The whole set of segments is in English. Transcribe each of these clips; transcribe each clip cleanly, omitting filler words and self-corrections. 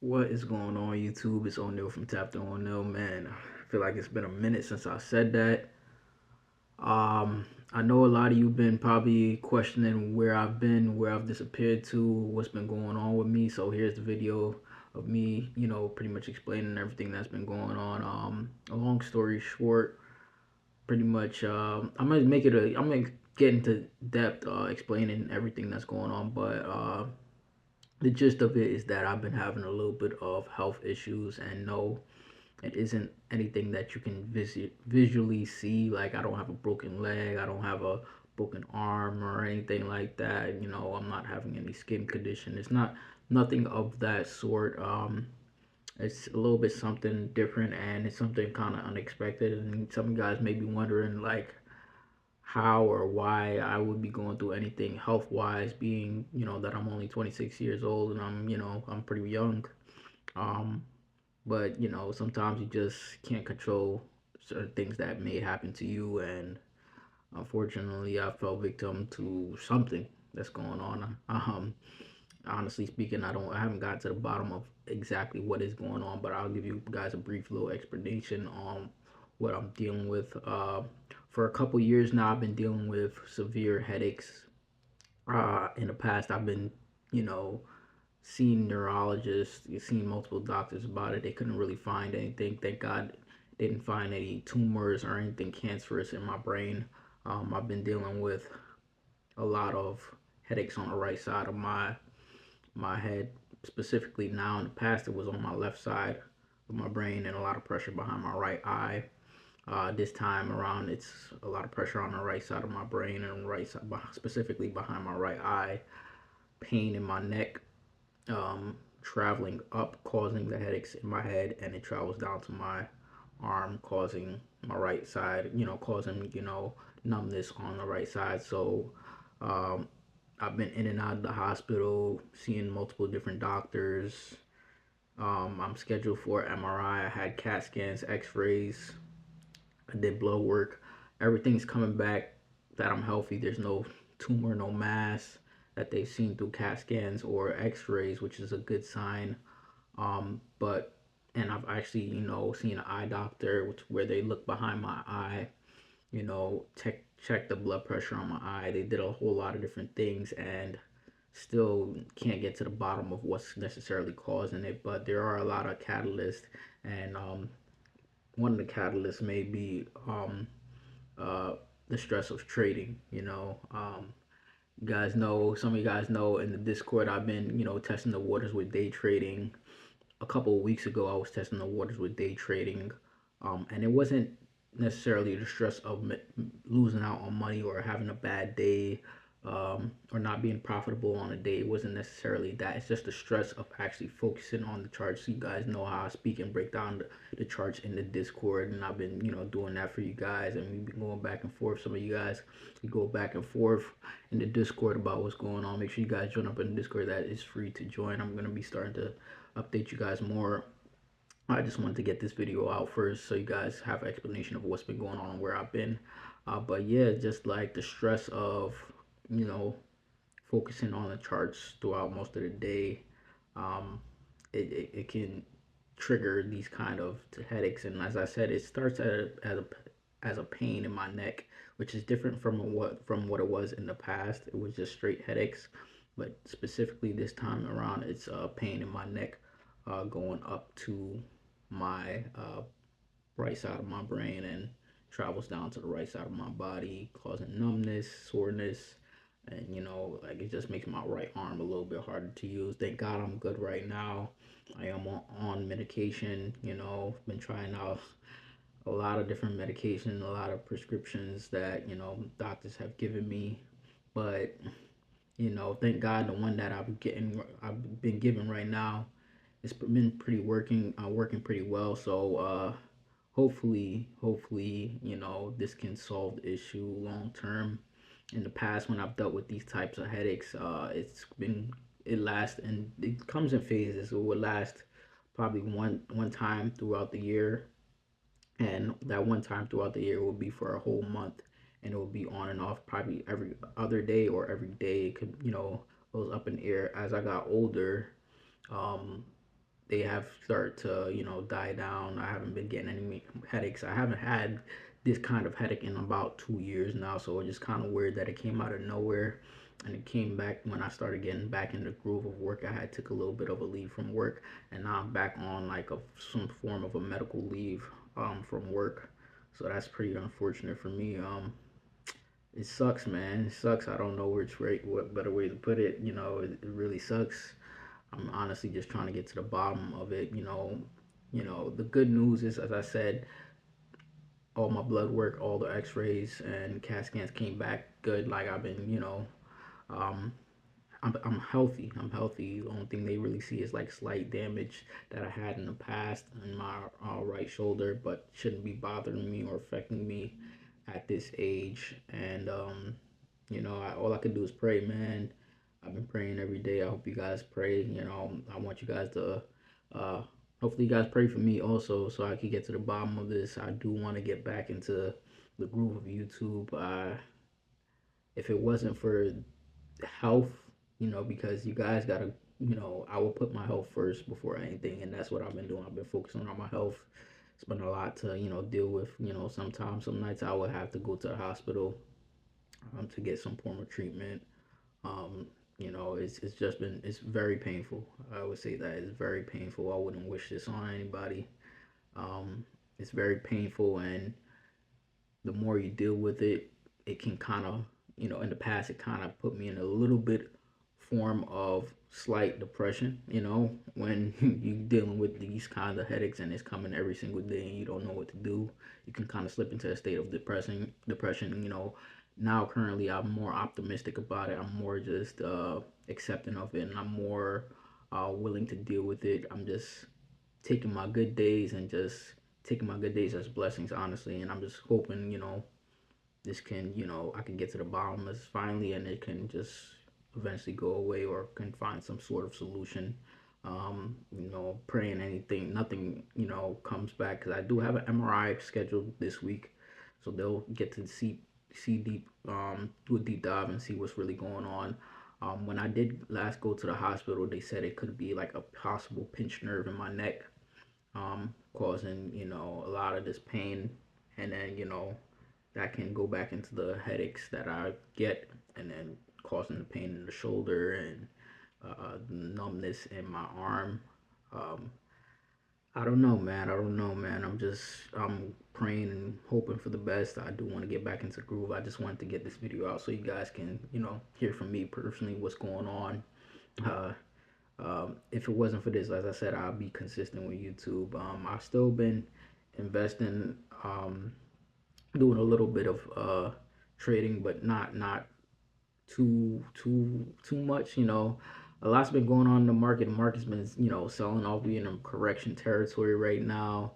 What is going on YouTube? It's O'Neal from Tap to O'Neal, man. I feel like it's been a minute since I said that. I know a lot of you been probably questioning where I've been, where I've disappeared to, what's been going on with me. So here's the video of me, pretty much explaining everything that's been going on. A long story short, pretty much, I'm gonna get into depth, explaining everything that's going on, but the gist of it is that I've been having a little bit of health issues, and no, it isn't anything that you can visually see. Like, I don't have a broken leg, I don't have a broken arm or anything like that. I'm not having any skin condition. It's not nothing of that sort. It's a little bit something different, and it's something kind of unexpected. And some guys may be wondering, like, how or why I would be going through anything health wise, being that I'm only 26 years old, and I'm pretty young. Um, but sometimes you just can't control certain things that may happen to you, and unfortunately, I fell victim to something that's going on. Honestly speaking, I haven't got to the bottom of exactly what is going on, but I'll give you guys a brief little explanation on what I'm dealing with. For a couple years now, I've been dealing with severe headaches. In the past, I've been, you know, seeing neurologists, seeing multiple doctors about it. They couldn't really find anything. Thank God they didn't find any tumors or anything cancerous in my brain. I've been dealing with a lot of headaches on the right side of my head, specifically now. In the past, it was on my left side of my brain, and a lot of pressure behind my right eye. This time around, it's a lot of pressure on the right side of my brain and right side, specifically behind my right eye. Pain in my neck, traveling up, causing the headaches in my head, and it travels down to my arm, causing my right side, causing numbness on the right side. So um, I've been in and out of the hospital, seeing multiple different doctors. I'm scheduled for MRI. I had CAT scans, X-rays. I did blood work. Everything's coming back that I'm healthy. There's no tumor, no mass that they've seen through CAT scans or X-rays, which is a good sign. But and I've actually, seen an eye doctor, where they look behind my eye, check the blood pressure on my eye. They did a whole lot of different things, and still can't get to the bottom of what's necessarily causing it. But there are a lot of catalysts, and one of the catalysts may be uh, the stress of trading. You guys know, some of you guys know, in the Discord, I've been, testing the waters with day trading. A couple of weeks ago, I was testing the waters with day trading, and it wasn't necessarily the stress of losing out on money or having a bad day, or not being profitable on a day. It wasn't necessarily that. It's just the stress of actually focusing on the charts. So you guys know how I speak and break down the charts in the Discord, and I've been, doing that for you guys, and we've been going back and forth. Some of you guys, we go back and forth in the Discord about what's going on. Make sure you guys join up in the Discord. That is free to join. I'm gonna be starting to update you guys more. I just wanted to get this video out first so you guys have an explanation of what's been going on and where I've been. But yeah, just like the stress of, you know, focusing on the charts throughout most of the day, um, it can trigger these kind of headaches. And as I said, it starts as a pain in my neck, which is different from what it was in the past. It was just straight headaches, but specifically this time around, it's a pain in my neck, going up to my right side of my brain, and travels down to the right side of my body, causing numbness, soreness, and like, it just makes my right arm a little bit harder to use. Thank God I'm good right now. I am on medication. Been trying out a lot of different medication, a lot of prescriptions that doctors have given me, but thank God the one that I've been given right now, it's been working pretty well. So hopefully, this can solve the issue long term. In the past, when I've dealt with these types of headaches, it lasts, and it comes in phases. It will last probably one time throughout the year, and that one time throughout the year will be for a whole month, and it will be on and off, probably every other day or every day. It could, goes up in the air. As I got older, um they have started to, die down. I haven't been getting any headaches. I haven't had this kind of headache in about 2 years now, so it's just kind of weird that it came out of nowhere. And it came back when I started getting back in the groove of work. I had took a little bit of a leave from work, and now I'm back on like some form of a medical leave from work. So that's pretty unfortunate for me. It sucks, man. It sucks. I don't know what better way to put it. It really sucks. I'm honestly just trying to get to the bottom of it. The good news is, as I said, all my blood work, all the X-rays and CAT scans came back good. Like I've been, um, I'm healthy. I'm healthy. The only thing they really see is like slight damage that I had in the past in my right shoulder, but shouldn't be bothering me or affecting me at this age. And all I can do is pray, man. I've been praying every day. I hope you guys pray. I want you guys to uh, hopefully you guys pray for me also, so I can get to the bottom of this. I do want to get back into the groove of YouTube. If it wasn't for health, because you guys gotta, I will put my health first before anything, and that's what I've been doing. I've been focusing on my health. It's been a lot to, deal with. Sometimes, some nights I would have to go to the hospital to get some form of treatment. Um, it's just been, it's very painful. I would say that it's very painful. I wouldn't wish this on anybody. Um, it's very painful, and the more you deal with it, it can kind of, in the past, it kind of put me in a little bit form of slight depression, when you dealing with these kinds of headaches and it's coming every single day and you don't know what to do. You can kind of slip into a state of depression. Now currently I'm more optimistic about it. I'm more just accepting of it, and I'm more willing to deal with it. I'm just taking my good days and just taking my good days as blessings, honestly. And I'm just hoping, this can, I can get to the bottom of this finally, and it can just eventually go away, or can find some sort of solution. Praying anything, nothing, comes back, because I do have an MRI scheduled this week, so they'll get to see deep, do a deep dive and see what's really going on. When I did last go to the hospital, they said it could be like a possible pinched nerve in my neck, causing, a lot of this pain, and then, that can go back into the headaches that I get, and then causing the pain in the shoulder, and numbness in my arm. Um, I don't know, man. I don't know, man. I'm praying and hoping for the best. I do want to get back into groove. I just wanted to get this video out so you guys can, hear from me personally what's going on. Uh, if it wasn't for this, as I said, I'll be consistent with YouTube. I've still been investing, doing a little bit of trading, but not too much. A lot's been going on in the market. The market's been, selling off. We in a correction territory right now.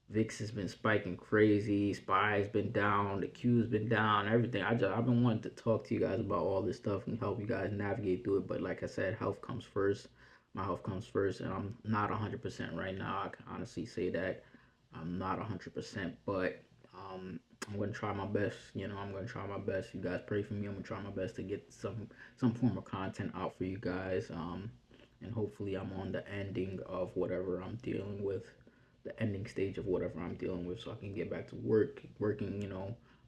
VIX has been spiking crazy. SPY's been down. The Q's been down. Everything. I've been wanting to talk to you guys about all this stuff and help you guys navigate through it. But like I said, health comes first. My health comes first, and I'm not 100% right now. I can honestly say that I'm not 100%, but I'm gonna try my best. I'm gonna try my best. You guys pray for me. I'm gonna try my best to get some form of content out for you guys. And hopefully I'm on the ending of whatever I'm dealing with, the ending stage of whatever I'm dealing with, so I can get back to working,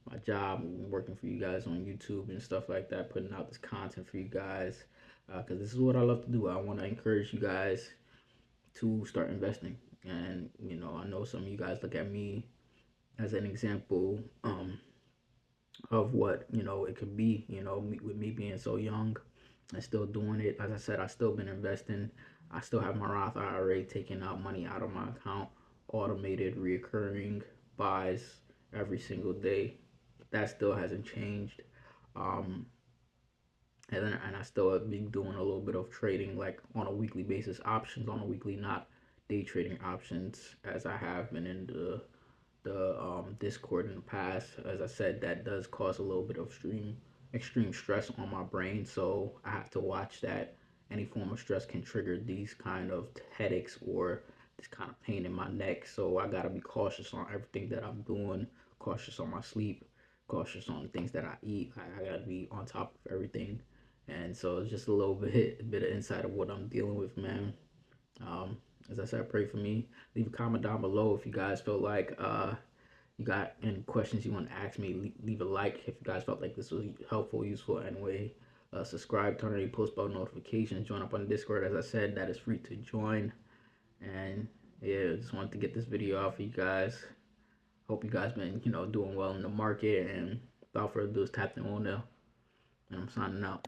my job, working for you guys on YouTube and stuff like that, putting out this content for you guys, because this is what I love to do. I want to encourage you guys to start investing. And I know some of you guys look at me as an example, of what it could be. With me being so young and still doing it. As I said, I still been investing. I still have my Roth IRA taking out money out of my account, automated, reoccurring buys every single day. That still hasn't changed. Um, and I still have been doing a little bit of trading, like on a weekly basis, options on a weekly, not day trading options, as I have been in the Discord in the past. As I said, that does cause a little bit of extreme stress on my brain, so I have to watch that. Any form of stress can trigger these kind of headaches or this kind of pain in my neck, so I gotta be cautious on everything that I'm doing, cautious on my sleep, cautious on the things that I eat. I gotta be on top of everything. And so it's just a little bit of insight of what I'm dealing with, man. Um, As I said, pray for me. Leave a comment down below if you guys feel like you got any questions you want to ask me. Leave a like if you guys felt like this was helpful, useful anyway. Subscribe, turn on your post bell notifications, join up on Discord. As I said, that is free to join. And yeah, just wanted to get this video out for you guys. Hope you guys been, doing well in the market. And without further ado, tap the on there. And I'm signing out.